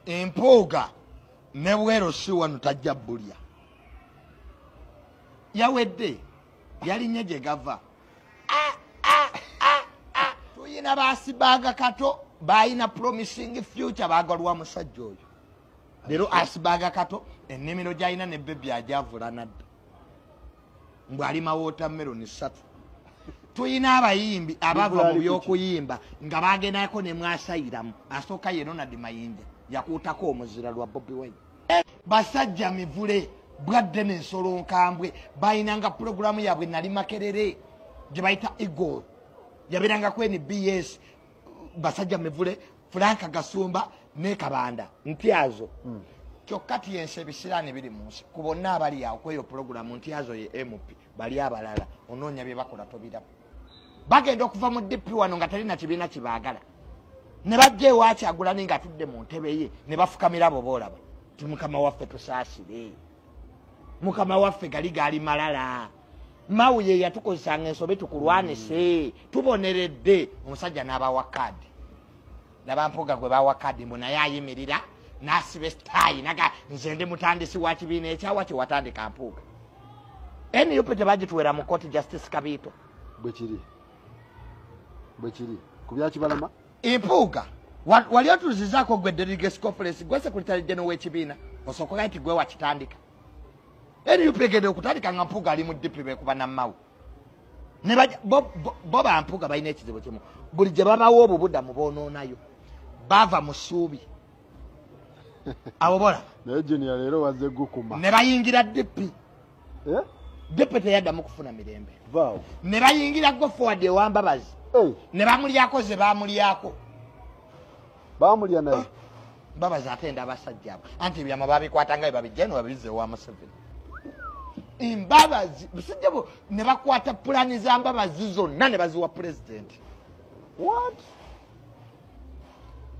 Empuuga ne bwero si wano tajja bulya. Yawedde yalinye gye gava. Tuyina baasibaga kato bayina promising future bagalwa musajja oyo. Leero asibaga kato ennimiro gy'alina ne bebbi ajavula nadda. Mbwali watermelon 3. Tuyina abayimbi abava mu by'okuyimba nga bagendako ne mwasayiramu. Asooka ye Ronald Mayinja yakuutako omuzira lwa Bobi Wine. Basajja mivule bwadde n'ensolo nkambwe bayinanga programu yaabwe nali Makerere gye bayita Eagle yaberanga ku NBS basajja mivule Frank Gasumba ne Kabanda Ntyazo kyokka tiyense ebisiraani biri mu nsi ku bonna abali awo kweyo programu Ntyazo ye MP bali abalala onoonya bye bakola tobiramu bagenda okuva mu DP wano nga talina kibiina kibaagala ne bajja ewa Kyagulanyi nga tudde mu ntebe ye ne bafukamira abo boolaba ti mukama waffe tusaasire mukama waffe gali malala mawu ye yatukozesanga ensobe tukulwanise tuboneredde omusajja n'abawa kadi laba Mpuuga gwe bawa kadi mbona yayimirira n'asiba esitaayi naga nze ndi mutandisi wa kibiina ekyawa kye watandika Mpuuga NUP tebagituwera mu kooti Justice Kabiito bwe kiri ku byakibalama Mpuuga wali otuzizaako gwe delegates conference gwe secretary general w'ekibiina osooka nti gwe wakitandika NUP egenda okutandika nga Mpuuga ali mu DP bekuba nammawu ne bo ba Mpuuga balina ekizibu kimu buli gye babawo obubuddamu boonoonayo bava mu ssuubi abo bola naye junior leero wazze gukuma ne bayingira DP DP teyaddamu kufuna mirembe ne bayingira go forward ewambabazi ne bamulyako ze bamulyako bamulya naye Mbabazi atenda abasajja abo anti ebyama babikwatanga babijjeno babize wa Museveni Mbabazi busajja bo ne bakwata pulani za Mbabazi zonna ne baziwa president what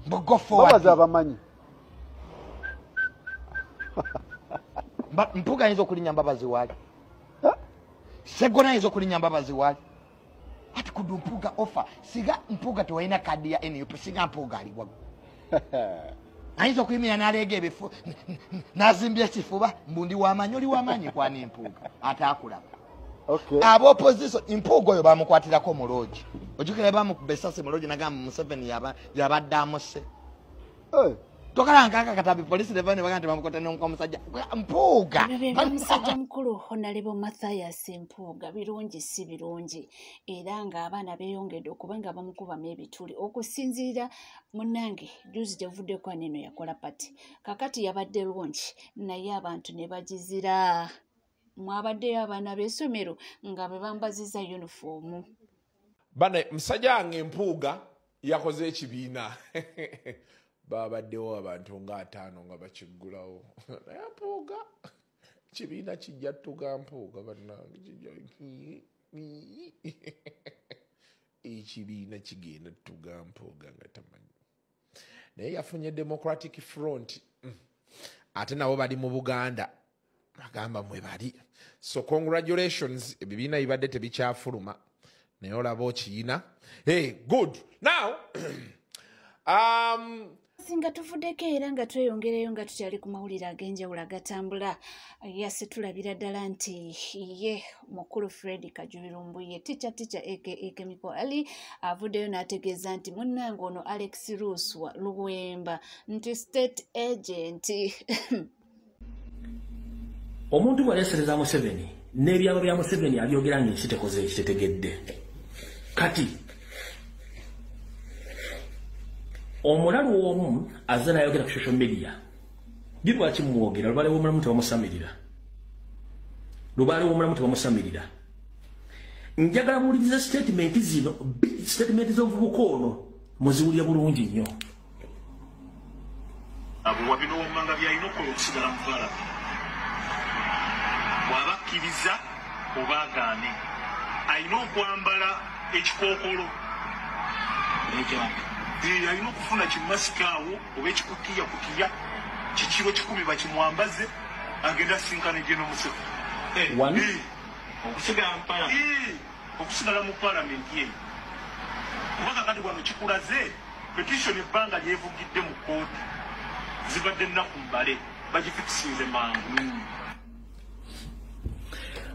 go forward Mbabazi abamanyi Mpuuga ayinza okulinnya Mbabazi wali Segona ayinza okulinnya Mbabazi wali ati kudu Mpuuga offer siga Mpuuga tewalina kadi ya NUP siga Mpuuga ali wago ayinza okuyimira n'aleega ebifu n'azimbya ekifuba mbundi w'amanyi oli w'amanyi kwani Mpuuga ataakulaba aba opposition Mpuuga oyo bamukwatirako mu loogi ojjukira bamukuba essasi mu loogi nagamba Museveni yabadde amuse tokalanga akakatabi polisi levane bagante bamukwata n'omusajja Mpuuga musajja mukulu Honorable Mathias Mpuuga birungi si birungi era ng'abaana beeyongedde okuba nga bamukubamu ebituli okusinziira munnange juzi gyevuddeko aneeno yakola pati kakati yabadde lungi naye abantu ne bagizira mwabaddeyo abaana b'essomero nga be bambaziza yunifoomu bane musajja wange Mpuuga yakoze ekibiina babaddewo abantu nga 5 nga bakiggulawo naye Mpuuga kibiina kijja tuga Mpuuga bannange ekibiina kigenda tuga Mpuuga nga tamanyi naye yafunye Democratic Front ate nabo bali mu Buganda bagamba mwe bali so congratulations ebibiina bibadde tebikyafuluma naye olaba okiyina good now singa tuvuddeko era nga tweyongereyo nga tukyali ku mawulire ag'enjawulo agatambula yase tulabira ddala nti ye mukulu Fred Kajubirumbuye tica aka Chemical Ali avuddeyo n'ategeeza nti munnange ono Alex Ruswa Luwemba nti state agent omuntu bw'aleesereza Museveni n'ebyama bya Museveni abyogera ng'ekitekoze ekitetegedde kati omulalu omu azze n'ayogera ku social media lwaki mumwogera lubaale w'omulamu tebamusamirira njagala muwuliriza statement zino statement z'omuvubuka ono muziwulira bulungi nnyo abo wabinoomanga byalina okukola okusigala mu palamenti bw'abakkiriza oba agaane alina okwambala ekikookolo alina okufuna kimasika awo oba ekikutiya kikiro 10 bakimwambaze agenda sinkana General Museveni okusigala mu palamenti eyo kubanga kati wano kikulaze petition ebbanga lyevugidde mu kooti zibadde nnaku mbale bagifikisinze mangu.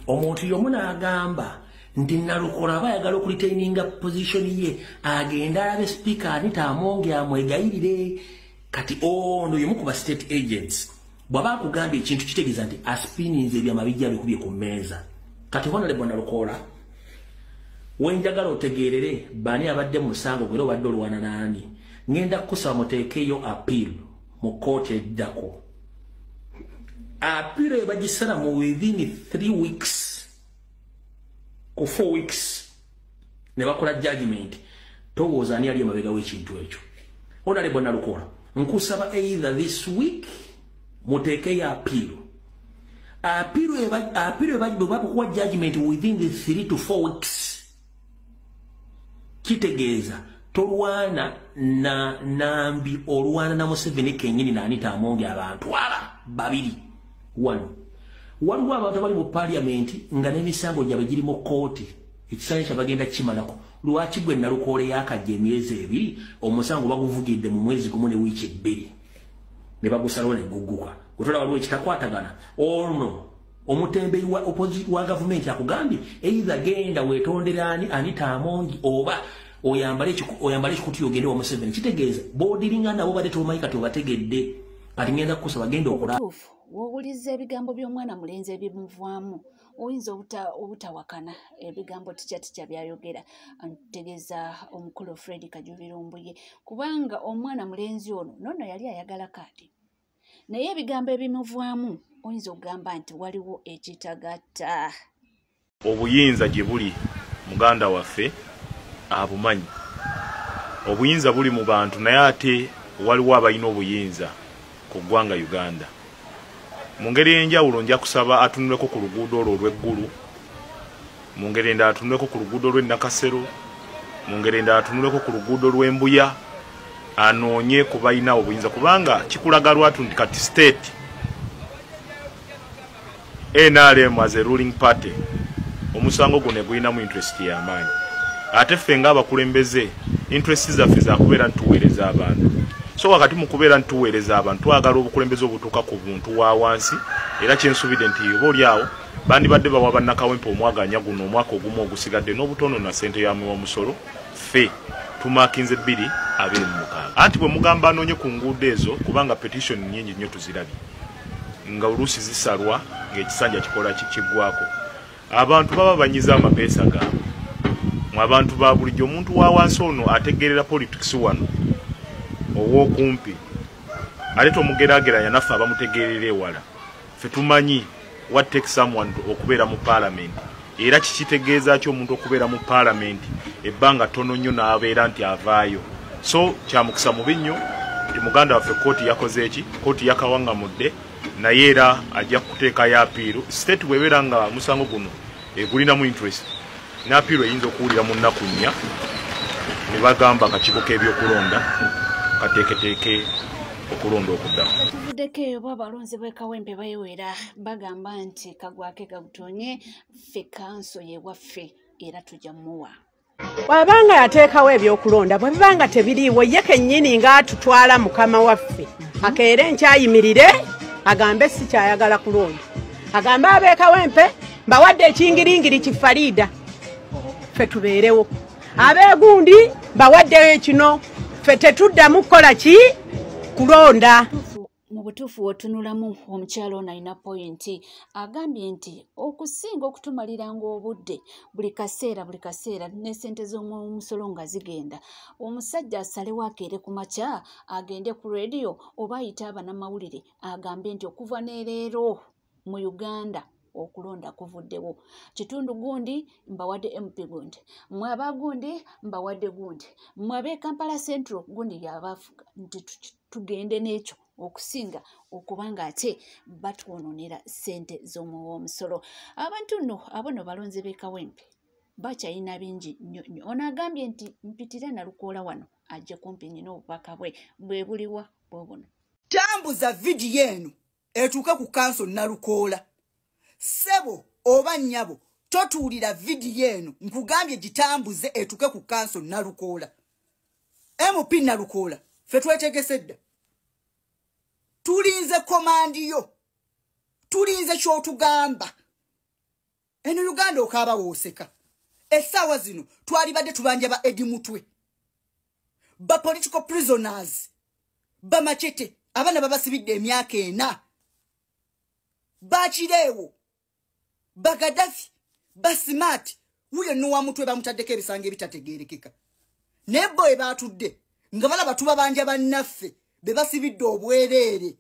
Omuntu y'omu n'agamba nti Nalukola aba ayagala okulitaininga position ye agenda alabe speaker Anita Amongi amwegayirire kati ono y'omu ku ba state agents bw'aba akugambye ekintu kitegeeza nti aspininze ebyama bijja bikubye ku mmeeza kati Honorable Nalukola wenjagala otegeerere bani abadde mu musango gwera obadde olwana n'ani ngenda kukusaba muteekeyo appeal mu kooti eddako appeal bagisala mu within 3 weeks ku 4 weeks ne bakola judgment towooza ani ali emabega w'ekintu ekyo Honorable Nalukola nkusaba either this week muteekeyo appeal bakuwa judgment within the 3 to 4 weeks kitegeeza tolwana na nambi olwana na Museveni kenyini na Anita Amongi abantu ala babiri waliwo abantu bali mu parliament nga n'emisango gyabwe giri mu kooti ekisanja kyabagenda kimalako lwaki gwe Nalukola yakajja emyezi 2 omusango baguvugidde mu mwezi gumu ne wiiki 2 ne bagusalawo ne gugguka otola waliwo ekitakwatagana ono omutembeyi wa opposite wa government akugambye either genda weetonderani Anita Amongi oba oyambale ekikuti ogende wa Museveni kitegeeza bodiringa nabo bade tomayika tobategedde kati ngenda kukusaba genda okola wowuliza ebigambo by'omwana mulenzi ebimuvaamu oyinza obutawakana ebigambo tikya byayogera antegeeza omukulu Fred Kajubirumbye kubanga omwana mulenzi ono nono yali ayagala kati naye ebigambo ebimuvaamu oyinza okugamba nti waliwo ekitagatta obuyinza gye buli muganda waffe abumanyi obuyinza buli mu bantu naye ate waliwo abalina obuyinza ku ggwanga Uganda mu ngeri enjawulo nja kusaba atunuleko ku luguudo olwo olw'eggulu mu ngeri endala atunuleko ku luguudo lw'e mu ngeri endala atunuleko ku luguudo lw'Embuya anoonye ku balina obuyinza kubanga kikulaga lwatu nti kati state NRM as a ruling party omusango guno gulinamu interest y'amaanyi ate ffe ng'abakulembeze interest zaffe zakubeera ntuweereza abantu so wakati mu kubeera ntuweereza abantu twagala obukulembeze obutuuka ku buntu wa wansi era kyensuubidde nti oba olyawo bandibadde bawa bannakawempe omwaganya guno omwaka ogumu ogusigadde n'obutono na ssente ya musolo ffe tumakinze 226 anti bwe mugamba anoonye ku nguudo ezo kubanga petition nnyingi nnyo tuzirabye nga oluusi zisalwa ng'ekisanja kikola kiggwako abantu baba banyiza amapeesa gaabwe mu abantu ba bulijjo omuntu wa wansi ono ategeerera politics wano ow'okumpi ate tomugeraageranya naffe abamutegeerera ewala ffe tumanyi what takes someone okubeera mu parliament era kikitegeeza ki omuntu okubeera mu parliament ebbanga ttono nnyo n'abeera nti avaayo so kyamukisa mubi nnyo nti muganda waffe kooti yakoze eki kooti yakawangamudde naye era ajja kuteekayo apiiru state bwebeera nga musango guno egulinamu interest n'apiiru eyinza okuwulira mu nnaku 4 ne bagamba akakiiko k'ebyokulonda kateeketeeke okulonda okuddako tuvuddeko eyo bo abalonzi b'e Kawempe bayewera bagamba nti kagwake kagutonye ffe kanso yewaffe era tujja muwa bw'abanga yateekawo ebyokulonda bwe bibanga tebiriiwo ye kennyini ng'atutwala mukama waffe akeere nkyayimirire agambe si kyayagala kulonda agambe ab'e Kawempe mbawadde ekingiringiri kifaliida ffe tubeerewo ab'egundi mbawaddeyo ekino ffe tetuddamu kukola ki kulonda mu butuufu wotunulamu omukyalo ono alina pointi agambye nti okusinga okutumaliranga obudde buli kaseera n'essente z'omusolo nga zigenda omusajja asalewo akeere ku makya agende ku rediyo oba ayite abanamawulire agambe nti okuva n'eleero mu Uganda okulonda kuvuddewo kitundu gundi mbawadde MP gundi mwe abagundi mbawadde gundi mwe ab'e Kampala Central gundi yabafuga nti tugende n'ekyo okusinga okubanga ate batwononera ssente z'omusolo abantu nno abono balonzi b'e Kawempe bakyayina bingi nnyo ono agambye nti mpitire Nalukola wano ajje kumpi nnina obubaka bwe buliwa bwe buno tambuza vidiyo eno etuuke ku kanso Nalukola sebo oba nnyabo totuulira vidiyo eno nkugambye gitambuze etuuke ku kanso Nalukola MP Nalukola ffe twetegese dda tulinze komandiyo tulinze kyotugamba eno Uganda okaba wooseka essaawa zino twalibadde tubanja ba Edi Mutwe ba political prisoners ba Machete abana babasibidde emyaka 4 bakireewo ba Gaddafi ba Smart wuyo nuwa Mutwe bamutaddeko ebisange ebitategeerekeka nebo ebatudde nga balaba tubabanja bannaffe be basibidde obwereere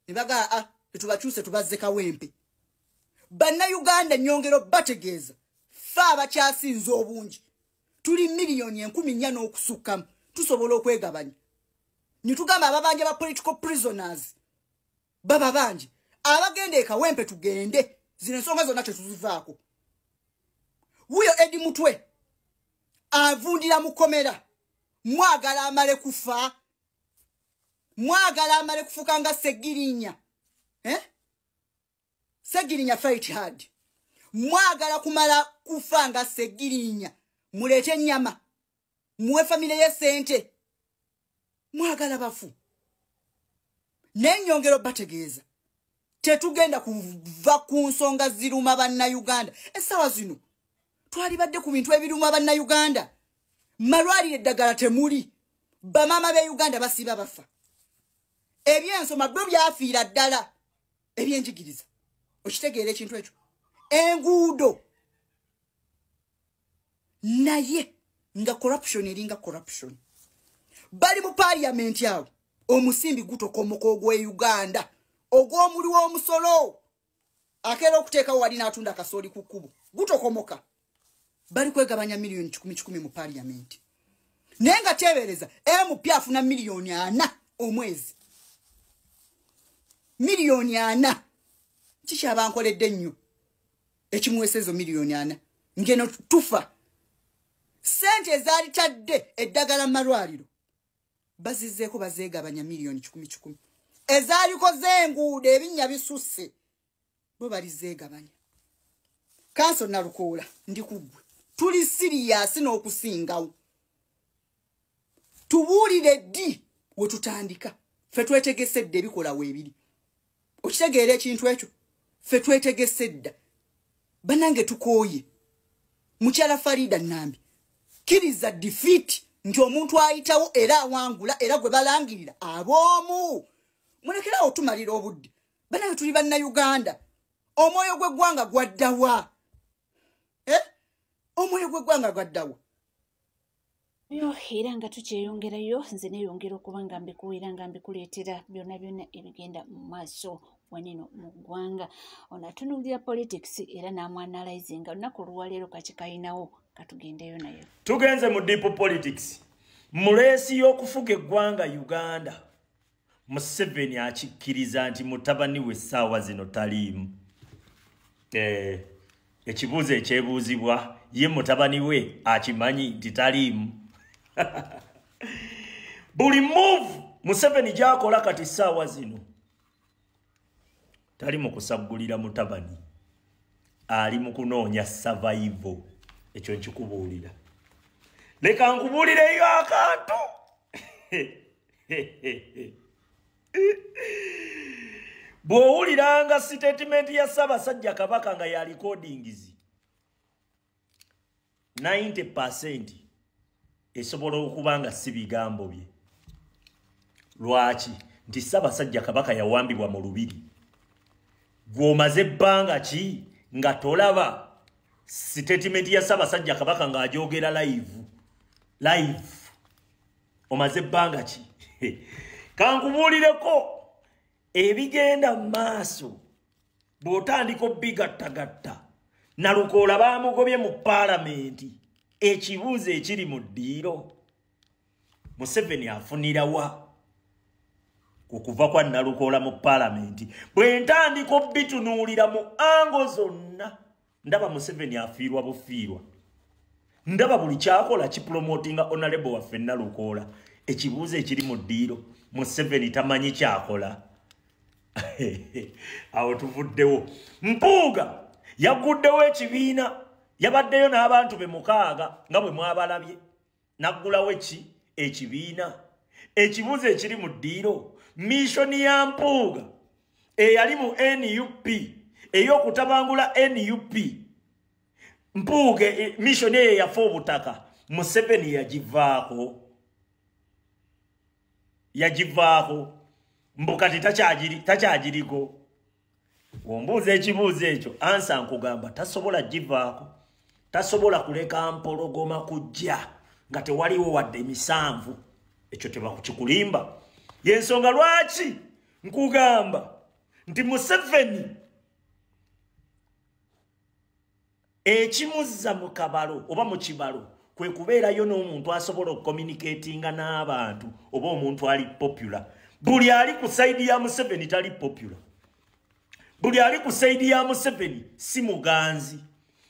ne baga tetubakyuse tubazze kawempe banna Uganda nyongero bategeeza fa abakyasinze obungi tuli miliyoni 14 okusukkamu tusobola okwegabanya nitugamba ababanja ba political prisoners baba banji abagende ekawempe tugende zino ensonga zonna tetuzivaako wuyo Edi Mutwe avundira mukomera mwagala amale kufa mwagala amale kufuka nga Segirinya Segirinya fight hard mwagala kumala kufa nga Segirinya mulete nyama muwe family ye sente mwagala bafu nenyongero bategeeza tetugenda kuva ku nsonga ziruma banna Uganda essaawa zino twalibadde ku bintu ebiruma banna Uganda malwalire eddagala temuli bamama be Uganda basiba bafa ebyensoma byo byafiira ddala ebyenjigiriza okitegeera ekintu ekyo enguudo naye nga corruption eringa corruption bali mu parliament yawo omusimbi gutokomoka ogwe Uganda ogw'omuli w'omusolo akera okuteekawo wali n'atunda akasooli ku kkubo gutokomoka bali kwegabanya miliyoni 10 mu parliament naye nga teebereza MP afuna miliyoni 4 omwezi miliyoni 4 kikyabankoledde nnyo ekimuwesezo miliyoni 4 ngeno tufa sente ezaali tadde eddagala malwaliro bazizzeeko bazeegabanya miliyoni 10 ezaaliko z'enguudo ebinnya bisusse bo balizeegabanya kanso Nalukoola ndi kuggwe tuli siriyasi n'okusingawo tubuulire ddi we tutandika ffe twetegesedde ebikola weebiri okitegeera ekintu ekyo ffe twetegesedda banange tukooye mukyala Farida Nambi kiriza defeat nti omuntu ayitawo era awangula era gwe balangirira ab'omu mulekerawo tumalira obudde banange tuli banna Uganda omwoyo gw'eggwanga gwaddawa omwoyo gw'eggwanga gwaddawa yo era nga tukyeyongerayo nze neeyongera okuba nga mbikuwera nga mbikuleetera byonna byonna ebigenda mu maaso wanino mu ggwanga ono atunuulira politics era n'amwanalizinga olunaku olwaleero kakikayinawo katugendeyo nayo tugenze mu deep politics mu leesi y'okufuga eggwanga Uganda Museveni akikkiriza nti mutabani we essaawa zino taliimu ekibuuzo ekyebuuzibwa ye mutabani we akimanyi nti taliimu buli move Museveni gy'akola kati essaawa zino tali mu kusaggulira mutabani ali mu kunoonya survival ekyo nkikubuulira leka nkubuulireyo akantu bw'owuliranga statement ya Ssaabasajja Kabaka nga ya recordings 90% esobola okuba nga si bigambo bye lwaki nti Ssaabasajja Kabaka yawambibwa mu lubiri gw'omaze ebbanga ki nga tolaba statement ya Ssaabasajja Kabaka nga ajoogera live omaze ebbanga ki kankubuulireko ebigenda mu maaso bw'otandika obbigattagatta Nalukoola baamugobye mu paalamenti ekibuuzo ekiri mu ddiiro Museveni afunirawa okuva kwa Nalukoola mu paalamenti bwe ntandika obbitunuulira mu ango zonna ndaba Museveni afiirwa bufiirwa ndaba buli kyakola kipromotinga honorable waffe Nalukoola ekibuuzo ekiri mu ddiiro Museveni tamanyi kyakola awo tuvuddewo Mpuuga yagguddewo ekibiina yabaddeyo n'abantu be 6 nga bwe mwabalabye naggulawo ekibiina ekibuuzo ekiri mu ddiiro mission ya Mpuuga eyali mu NUP eyokutabangula NUP Mpuuga mission eyo yafa obutaka Museveni yagivaako mbukati takyagiriko ombuuza ekibuuzo ekyo ansa nkugamba tasobola givaako tasobola kuleka mpologoma kujja nga tewaliwo wadde emisanvu ekyo tebakukikulimba yensonga lwaki nkugamba nti Museveni ekimuzza mu kabalo oba mu kibalo kwe kubeerayo n'omuntu asobola okucommunicatinga n'abantu oba omuntu ali popular buli ali ku saidi ya Museveni tali popular buli ali ku saidi ya Museveni si muganzi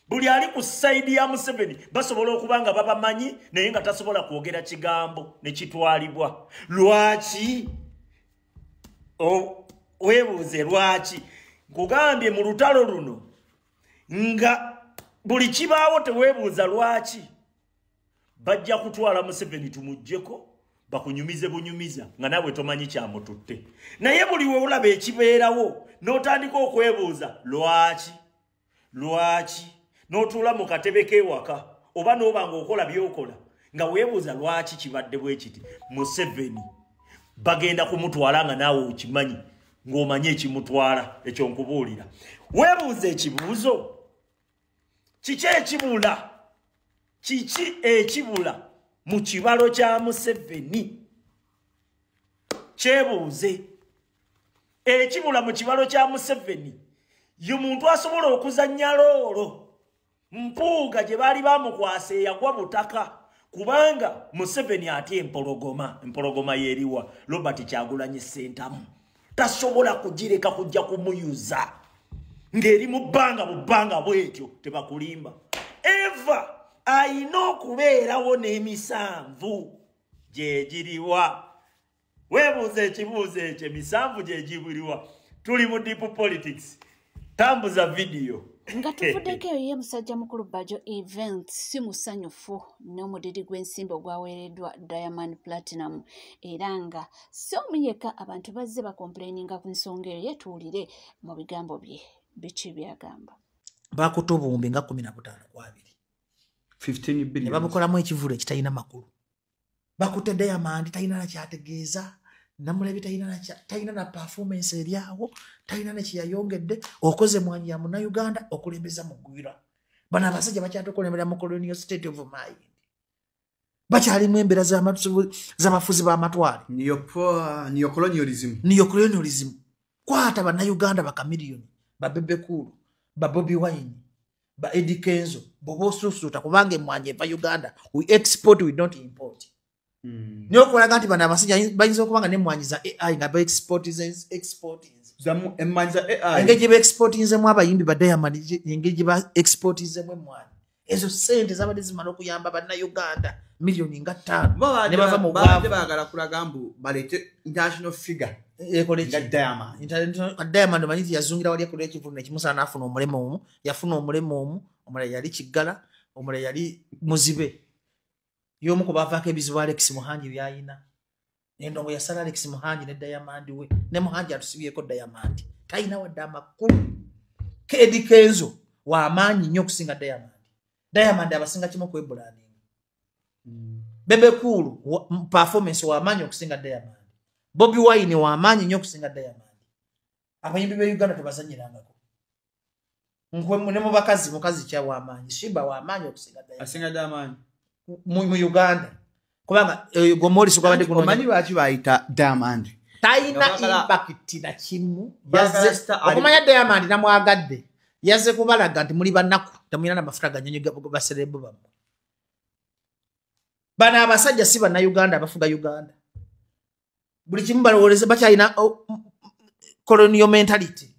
buli ali ku saidi ya Museveni basobola okubanga babamanyi naye nga tasobola kwogera kigambo ne kitwalibwa lwaki webuuze lwaki nkugambye mu lutalo luno nga buli kibaawo teweebuuza lwaki bajja kutwala Museveni tumujjeko bakunyumize bunyumiza nga nawe tomanyi kyamututte naye buli we olaba ekibeerawo n'otandika okwebuuza lwaki n'otuula mu katebe k'ewaka oba n'obanga okola by'okola nga weebuuza lwaki kibadde bwe kiti Museveni bagenda kumutwala nga naawe okimanyi ng'omanyi ekimutwala ekyo nkubuulira weebuuza ekibuuzo kiki ekibula mu kibalo kya Museveni kyebuuze ekibula mu kibalo kya Museveni y'omuntu asobola okuzannya loolo Mpuuga gye baali bamukwasa eyagwa butaka kubanga Museveni atya empologoma yeeriwa Robert Kyagulanyi Ssentamu tasobola kugireka kujja kumuyuza ng'eri mu bbanga bwetyo tebakulimba eva ayina okubeerawo n'emisanvu gyegiriwa weebuuza ekibuuzo ekyo emisanvu gyegibiriwa tuli mu deep politics tambuza video nga tuvuddeko eyo ye musajja mukulu Bajo Events si musanyufu n'omudiri gw'ensimbi ogwaweereddwa Diamond Platinum era nga si omuyeka abantu bazze bakomplaininga ku nsonga eyo yetuulire mu bigambo bye biki byagamba bakuta obuwumbi nga 15 billion ne babukolamu ekivulo ekitalina makulu bakute Diamond talina nakyategeeza namulabi talina na performance eryawo talina nekiyayongedde okoze mwanyi ya muna Uganda okulembeza mu ggwira bana abasajja bakyatokulembera mu colonial state of mind bakyalimu embeera z'abafuzi b'amatwale neocolonialism kwata bana Uganda bakamiliyoni babebe Kulu ba Bobi Wine ba Eddie Kenzo bobo susuta kubanga emwanyi eva Uganda we export we don't import niyo kulaga nti bana abasajja bayinza okubanga n'emwanyi za AI nga ba exporters emwanyi za AI engeri ba exportingzemu abayimbi ba Diamond engeri ba exportingzemu emwanyi ezo sente zabadde zimala okuyamba bana Uganda miliyoni nga 5 ne bava mu bwavu baagala kulaga mbu balete international figure nga Diamond manyizi yazungira wali ekolo ekivuno ekimusana n'afuna omulemo omu yafuna omulemo omu omulala yali Kiggala omulala yali Muzibe yomu kubavaako ebizibu Alex Muhangi byayina endongo yasala Alex Muhangi ne Diamond we ne Muhangi atusibyeko Diamond talina wadde amakulu Eddie Kenzo w'amaanyi nnyo okusinga Diamond abasinga kimu kwebulaninga Bebe Kulu performance w'amaanyi okusinga Diamond Bobi Wine w'amaanyi nnyo okusinga Diamond abayimbi be Uganda tebazanyirangako nkwe ne mu bakazi mukazi kya w'amaanyi Shiba w'amaanyi okusinga Diamond mu Uganda kubanga Gomorisi kwabadde kuno manyi lwaki bayita Diamond taina impact na kimu yazze okumanya Diamond namwagadde yazze kubalaga nti muli banaku tamuyina n'amafuta ganyonyi baserebo bamwe bana abasajja si bana Uganda abafuga Uganda buli kimu balowoleze bakyalina colonial mentality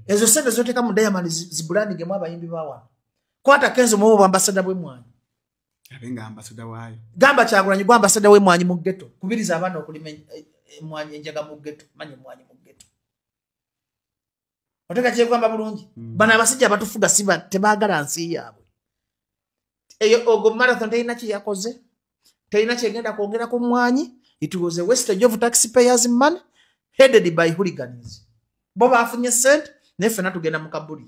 ezo sente zoteka mu Diamond zibrandingemu abayimbi bawana kwata Kenzo mu ambassador bw'emwanyi abenga ambassador wayo gamba Kyagulanyi gwa ambassador w'emwanyi mu ghetto kubiriza abaana okulima emwanyi enjaga mu ghetto manyi emwanyi mu ghetto oteka kye kwamba bulungi bana abasajja abatufuga siba tebaagala nsi yaabwe eyo ogo marathon teyina kye yakoze teyina kyegenda kwongera ku mwanyi It was a wastage of taxpayers' money headed by hooligans. Boba afunye sent nefe natugenda mu kabuli.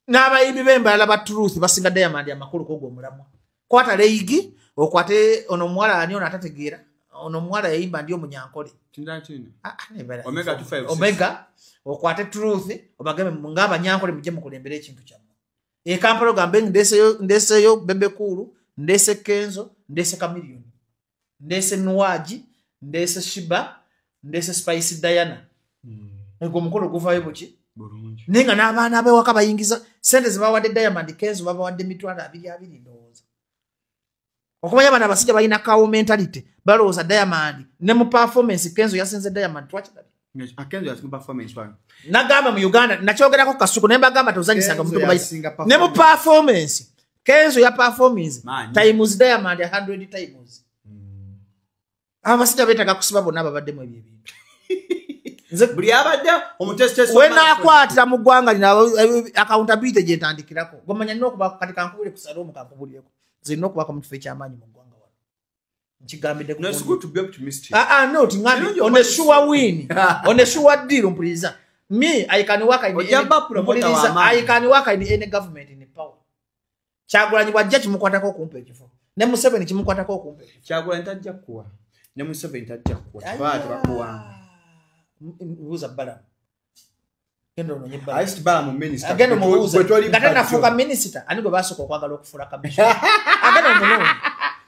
N'abayibi b'embala ba Truth basinga Diamond amakulu ko gwomulamwa. Kwata leigi okwate ono mwala ani ono atategeera. Ono mwala yayimba ndi omunyankole. Omega 256. Omega okwate Truth obagambe ngaba nyankole muje mukulembera ekintu kyammwe. E Kampala gambe ndeseyo Bebekulu, ndese Kenzo, ndese Chameleon. Ndese Nwaji, ndese Shiba, ndese Spice Diana. Ngo mukolo guvayo buki? Bulungi. Ninga n'abaana abe wakabayingiza sente zibawadde Diamond Kenzo babawadde mitwalo 22 ndowooza. Okumanya abana abasajja balina kawo mentality balowooza Diamond ne mu performance Kenzo yasenze Diamond twakirabe. Kenzo yasinga performance one. Nagamba mu Uganda nakyogerako kasuku ne mbagamba tozanyisanga omuntu kubayisa. Ne mu performance Kenzo ya performance times Diamond 100 times. Abasajja betaga kusiba bonna babadde mu ebyo bintu. Nze buli abadde omutesiteso wena akwatira mu ggwanga lina accountability gye ntandikirako. Gomanya nnyo okuba kati kankubule ku Salome kankubulireko. Nze nnyo okuba mu kifo ky'amaanyi mu ggwanga wano. Nkigambidde ku. No, it's good to be optimistic. No, tingambi on a sure win. On a sure deal mpuliriza. Me, I can work in I can work in any government in power. Kyagulanyi wajja kimukwatako okumpa ekifo. Ne Museveni kimukwatako okumpa ekifo. Kyagulanyi tajja kuwa. Ne Museveni tajja kuwa. Baati bakuwanga. Mbuuza Balamu. Genda ononye Balamu. Ayisiti Balamu minister. Agenda omubuuza. Ngate nafuuka minister ani gwe basooka okwagala okufuula commission. Agenda omunonye.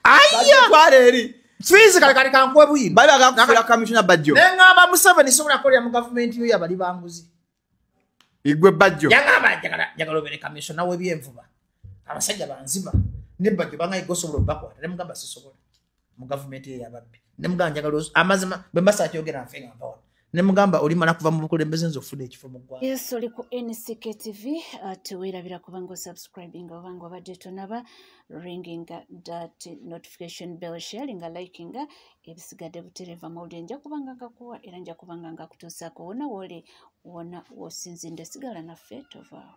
Ayya! Twale eri. Physically kali kankuwe buyimba. Bali bagakufuula commissioner Bajjo. Nengamba Museveni sobola kolera mu government yo yabali banguzi. Igwe Bajjo. Yangamba njagala obere commissioner w'ebyenvuba. Abasajja banziba. Ne Bajjo bangayi gosobola obakwata. Ne mugamba sisobola. Mu government ye yababbi. Ne mugamba njagala amazima bembasa akyogera afenga mpawa. Ne mugamba olimala kuva mu bukulembeze nzo ofuna ekifo mu ggwanga. Yes, oli ku NCK TV tuweerabira kubanga subscribing obanga obadde tonaba ringing that notification bell sharing liking ebisigadde butereva mawulire nja kubanga ngakuwa era nja kubanga ngakutuusaako wona woli wona wosinzinde sigala naffe tova.